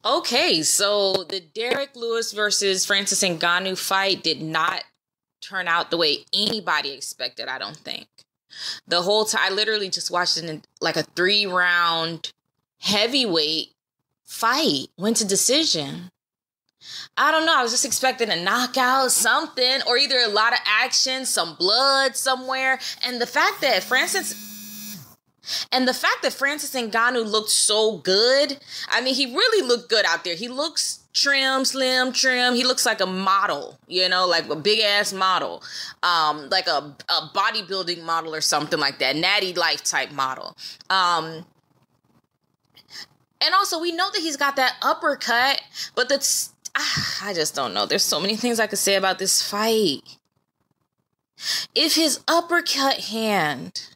Okay, so the Derrick Lewis versus Francis Ngannou fight did not turn out the way anybody expected, I don't think. The whole time, I literally just watched it in like a 3-round heavyweight fight, went to decision. I don't know, I was just expecting a knockout, something, or either a lot of action, some blood somewhere. And the fact that Francis Ngannou looked so good. I mean, he really looked good out there. He looks trim, slim, trim. He looks like a model, like a big ass model, like a bodybuilding model or something like that. Natty Life type model. And also we know that he's got that uppercut, but I just don't know. There's so many things I could say about this fight. If his uppercut hand...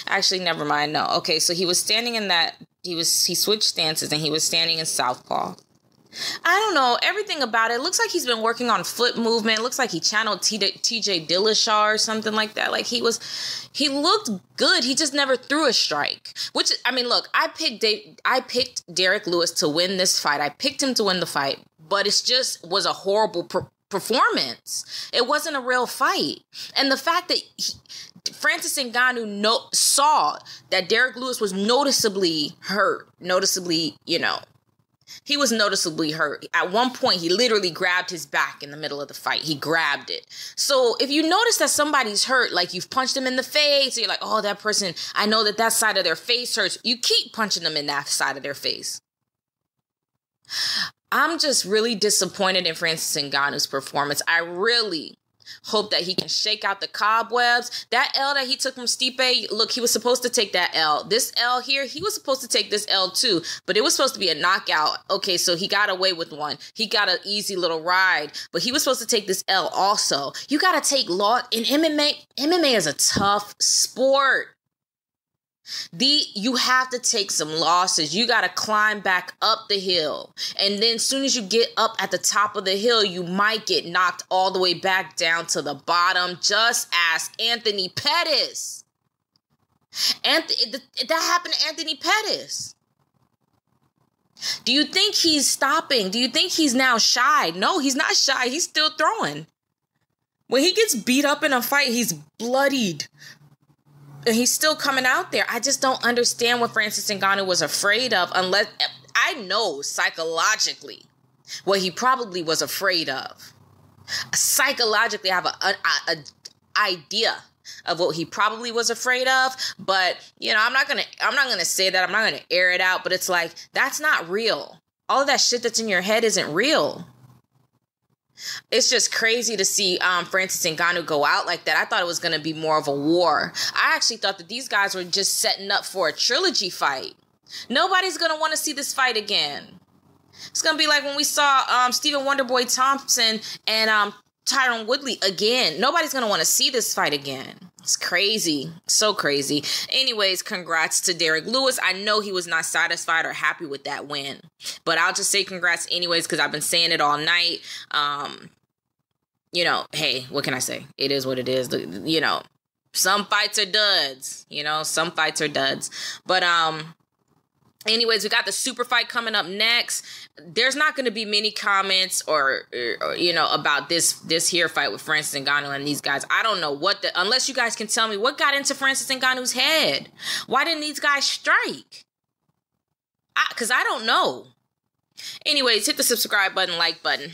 Actually, never mind. No. Okay, so he was standing in that... He switched stances and he was standing in southpaw. I don't know. Everything about it looks like he's been working on foot movement. It looks like he channeled TJ Dillashaw or something like that. Like he looked good. He just never threw a strike. Which, I mean, look, I picked Derrick Lewis to win this fight. I picked him to win the fight, but it just was a horrible performance. It wasn't a real fight. And the fact that Francis Ngannou saw that Derrick Lewis was noticeably hurt, he was noticeably hurt. At one point, he literally grabbed his back in the middle of the fight. He grabbed it. So if you notice that somebody's hurt, like you've punched them in the face, or you're like, oh, that person, I know that side of their face hurts. You keep punching them in that side of their face. I'm just really disappointed in Francis Ngannou's performance. I really hope that he can shake out the cobwebs. That L that he took from Stipe, look, he was supposed to take that L. This L here, he was supposed to take this L too, but it was supposed to be a knockout. Okay, so he got away with one. He got an easy little ride, but he was supposed to take this L also. You got to take loss in MMA. MMA is a tough sport. You have to take some losses. You got to climb back up the hill. And then as soon as you get up at the top of the hill, you might get knocked all the way back down to the bottom. Just ask Anthony Pettis. That happened to Anthony Pettis. Do you think he's stopping? Do you think he's now shy? No, he's not shy. He's still throwing. When he gets beat up in a fight, he's bloodied. And he's still coming out there. I just don't understand what Francis Ngannou was afraid of, unless I know psychologically what he probably was afraid of. Psychologically, I have an idea of what he probably was afraid of, but I'm not gonna say that. I'm not gonna air it out, but it's like, that's not real. All of that shit that's in your head isn't real. It's just crazy to see Francis Ngannou go out like that. I thought it was going to be more of a war. I actually thought that these guys were just setting up for a trilogy fight. Nobody's going to want to see this fight again. It's going to be like when we saw Stephen Wonderboy Thompson and Tyron Woodley again. Nobody's going to want to see this fight again. It's crazy. So crazy. Anyways, congrats to Derrick Lewis. I know he was not satisfied or happy with that win, but I'll just say congrats anyways, because I've been saying it all night. Hey, what can I say? It is what it is. Some fights are duds. Some fights are duds. But anyways, we got the super fight coming up next. There's not going to be many comments or about this here fight with Francis Ngannou and these guys. I don't know unless you guys can tell me what got into Francis Ngannou's head. Why didn't these guys strike? Because I don't know. Anyways, hit the subscribe button, like button.